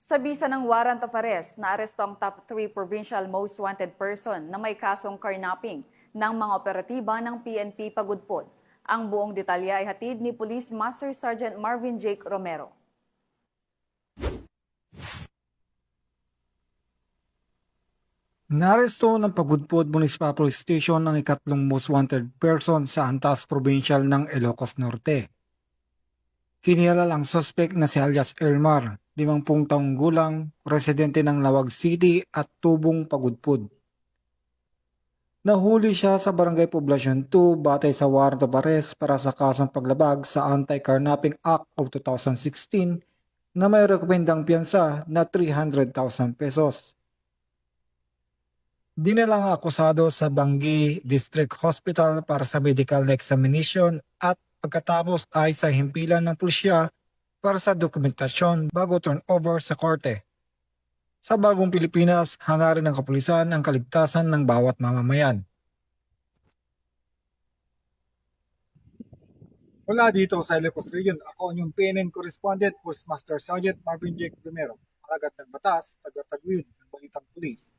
Sa bisa ng warrant of arrest, naaresto ang top 3 provincial most wanted person na may kasong carnapping ng mga operatiba ng PNP Pagudpod. Ang buong detalye ay hatid ni Police Master Sergeant Marvin Jake Romero. Naresto ng Pagudpod Municipal Police Station ang ikatlong most wanted person sa Antas Provincial ng Ilocos Norte. Kinilala ang suspect na si alias Elmar, 50 taong gulang, residente ng Lawag City at Tubong, Pagudpod. Nahuli siya sa Barangay Poblacion 2 batay sa warrant of arrest para sa kasong paglabag sa Anti-Carnapping Act of 2016 na may rekomendang piyansa na 300,000 pesos. Dinala ang akusado sa Bangi District Hospital para sa medical examination at pagkatapos ay sa himpilan ng pulisya para sa dokumentasyon bago turn over sa korte. Sa bagong Pilipinas, hangarin ng kapulisan ang kaligtasan ng bawat mamamayan. Mula dito sa Ilocos Region, ako ang inyong PNN correspondent, Postmaster Sergeant Marvin Jake Romero, alagad ng batas, taga-taguyod ng Balitang Pulis.